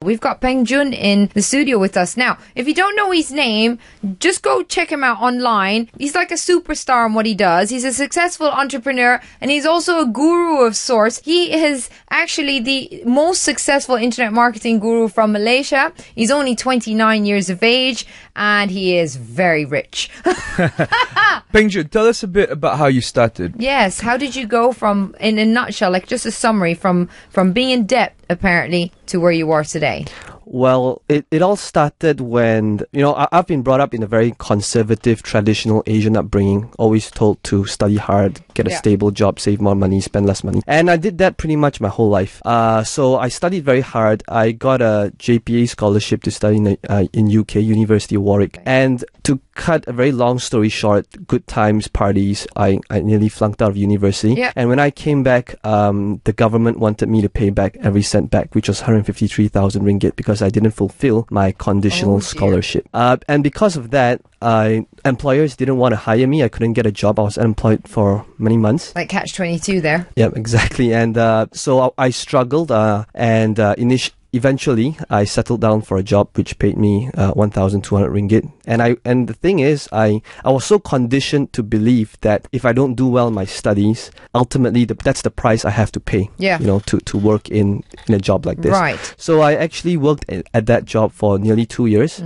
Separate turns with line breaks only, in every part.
We've got Peng Jun in the studio with us now. If you don't know his name, just go check him out online. He's like a superstar in what he does. He's a successful entrepreneur and he's also a guru of sorts. He is actually the most successful internet marketing guru from Malaysia. He's only 29 years of age and he is very rich.
Peng Jun, tell us a bit about how you started.
Yes, how did you go from, in a nutshell, like just a summary, from being in debt apparently to where you are today?
Well, it all started when, I've been brought up in a very conservative, traditional Asian upbringing, always told to study hard, get a stable job, save more money, spend less money. And I did that pretty much my whole life. So I studied very hard. I got a JPA scholarship to study in UK, University of Warwick. And to cut a very long story short, good times, parties, I nearly flunked out of university.
Yeah.
And when I came back, the government wanted me to pay back every cent back, which was 153,000 ringgit, because I didn't fulfill my conditional scholarship. And because of that, employers didn't want to hire me. I couldn't get a job. I was unemployed for many months.
Like catch-22 there.
Yeah, exactly. And so I struggled, and eventually I settled down for a job which paid me 1,200 ringgit. And the thing is, I was so conditioned to believe that if I don't do well in my studies, ultimately that's the price I have to pay.
Yeah.
To work in a job like this.
Right.
So I actually worked at that job for nearly 2 years.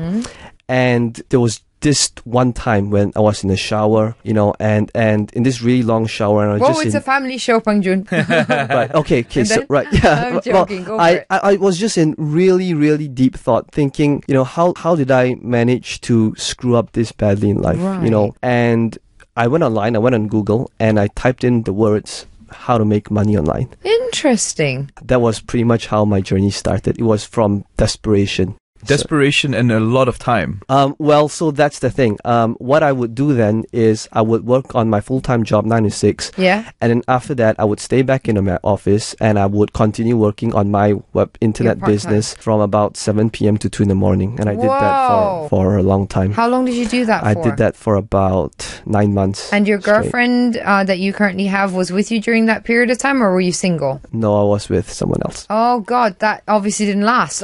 And there was this one time when I was in the shower, and in this really long shower, and I was
it's a family show, Pang Jun.
Right. Okay. So right. Yeah.
I'm joking. Go for it.
I was just in really, really deep thought, thinking, how did I manage to screw up this badly in life?
Right.
And I went online. I went on Google and I typed in the words how to make money online.
Interesting.
That was pretty much how my journey started. It was from desperation.
Desperation and a lot of time.
Well, so that's the thing. What I would do then is I would work on my full-time job 9 to 6.
Yeah.
And then after that, I would stay back in my office and I would continue working on my internet business from about 7 p.m. to 2 in the morning. And I did that for a long time.
How long did you do that for?
I did that for about 9 months.
And your girlfriend that you currently have was with you during that period of time, or were you single?
No, I was with someone else.
Oh, God, that obviously didn't last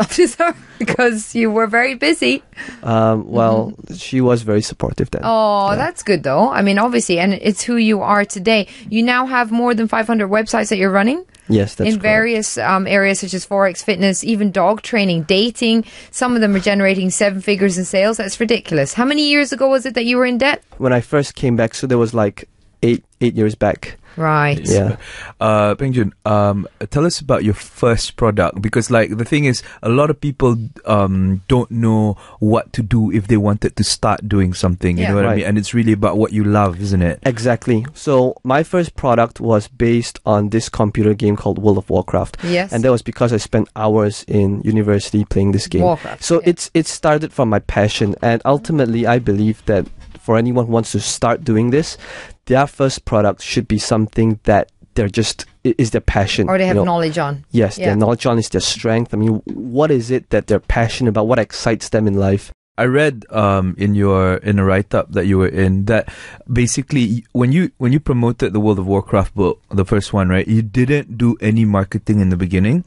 because you were very busy.
Well, she was very supportive then.
Oh, yeah. That's good though. I mean, obviously, and it's who you are today. You now have more than 500 websites that you're running?
Yes, that's
in various areas such as Forex, fitness, even dog training, dating. Some of them are generating 7 figures in sales. That's ridiculous. How many years ago was it that you were in debt?
When I first came back, so there was like 8 years back.
Right.
Yeah.
Peng Jun, tell us about your first product, because the thing is, a lot of people don't know what to do if they wanted to start doing something. You know what I mean? And it's really about what you love, isn't it?
Exactly. So my first product was based on this computer game called World of Warcraft.
Yes.
And that was because I spent hours in university playing this game.
Warcraft.
So it started from my passion, and ultimately I believe that for anyone who wants to start doing this, their first product should be something that they're just is their passion,
or they have knowledge on.
Yes, their knowledge on is their strength. I mean, what is it that they're passionate about? What excites them in life?
I read in a write-up that you were in that basically when you promoted the World of Warcraft book, the first one, right? You didn't do any marketing in the beginning.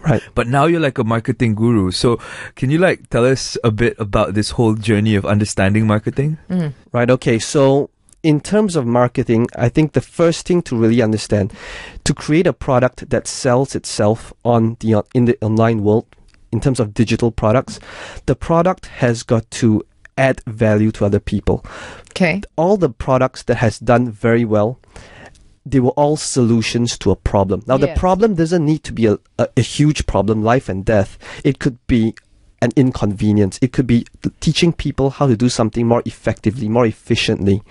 Right.
But now you're like a marketing guru. So can you tell us a bit about this whole journey of understanding marketing?
Right. Okay. So in terms of marketing, I think the first thing to really understand, to create a product that sells itself in the online world, in terms of digital products, the product has got to add value to other people.
Okay.
All the products that has done very well, they were all solutions to a problem. Now, the problem doesn't need to be a huge problem, life and death. It could be an inconvenience. It could be teaching people how to do something more effectively, more efficiently.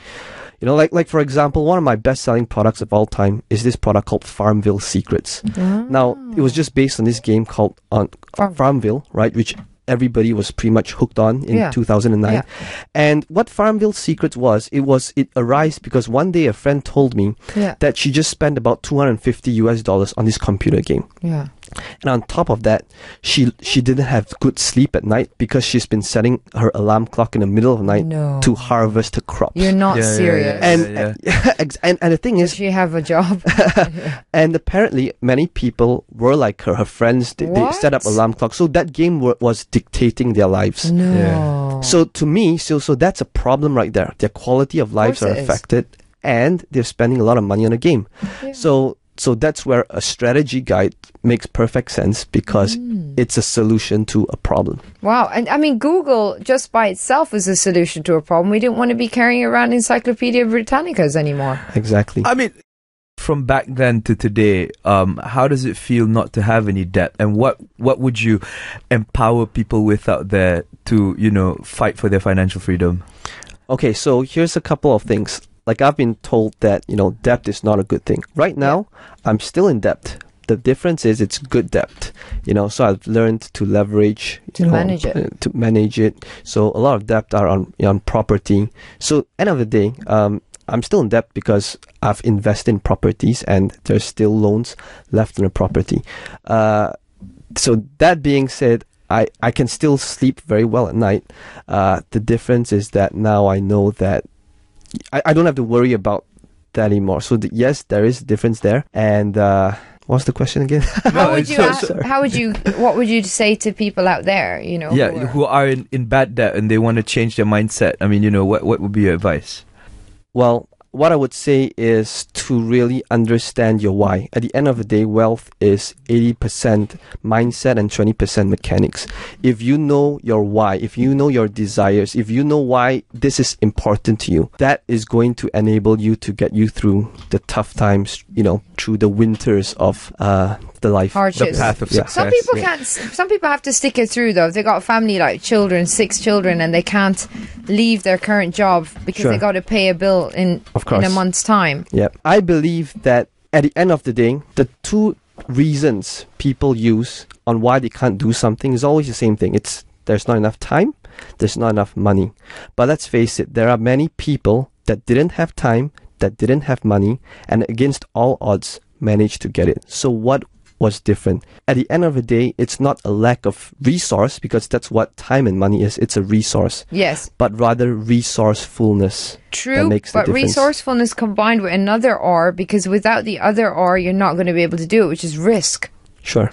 Like for example, one of my best-selling products of all time is this product called Farmville Secrets. Now, it was just based on this game called Farmville, right? Which everybody was pretty much hooked on in 2009. Yeah. And what Farmville Secrets it arose because one day a friend told me that she just spent about $250 on this computer game.
Yeah.
And on top of that, she didn't have good sleep at night because she's been setting her alarm clock in the middle of the night to harvest her crops.
You're not serious.
And the thing is,
does she have a job?
And apparently many people were like her. Her friends, they set up alarm clocks. So that game was dictating their lives.
No.
Yeah. So to me, so that's a problem right there. Their quality of lives are affected, and they're spending a lot of money on a game. Yeah. So that's where a strategy guide makes perfect sense, because it's a solution to a problem.
Wow. And I mean, Google just by itself is a solution to a problem. We didn't want to be carrying around Encyclopedia Britannicas anymore.
Exactly.
I mean, from back then to today, how does it feel not to have any debt? And what would you empower people with out there to, fight for their financial freedom? Okay, so here's a couple of things. Like, I've been told that, debt is not a good thing. Right now, I'm still in debt. The difference is it's good debt. So I've learned to leverage,
to
manage it. So a lot of debt are on property. So end of the day, I'm still in debt because I've invested in properties and there's still loans left on the property. So that being said, I can still sleep very well at night. The difference is that now I know that I don't have to worry about that anymore. So yes, there is a difference there. And what's the question again?
What would you say to people out there,
who are in bad debt and they want to change their mindset? I mean, what would be your advice?
Well, what I would say is to really understand your why. At the end of the day, wealth is 80% mindset and 20% mechanics. If you know your why, if you know your desires, if you know why this is important to you, that is going to enable you to get you through the tough times, through the winters of the life,
hardships.
The path of success.
Some people can't. Some people have to stick it through, though. If they got a family, like 6 children, and they can't leave their current job because they got to pay a bill in a month's time.
Yeah, I believe that at the end of the day, the two reasons people use on why they can't do something is always the same thing. It's there's not enough time, there's not enough money. But let's face it, there are many people that didn't have time, that didn't have money, and against all odds managed to get it. So what was different? At the end of the day, it's not a lack of resource, because that's what time and money is. It's a resource.
Yes.
But rather resourcefulness.
True, but resourcefulness combined with another R, because without the other R, you're not going to be able to do it, which is risk.
Sure.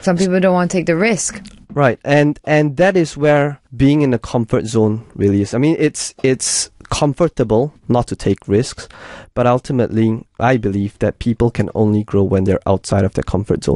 Some people don't want to take the risk.
Right, and that is where being in the comfort zone really is. I mean, it's comfortable not to take risks, but ultimately, I believe that people can only grow when they're outside of their comfort zone.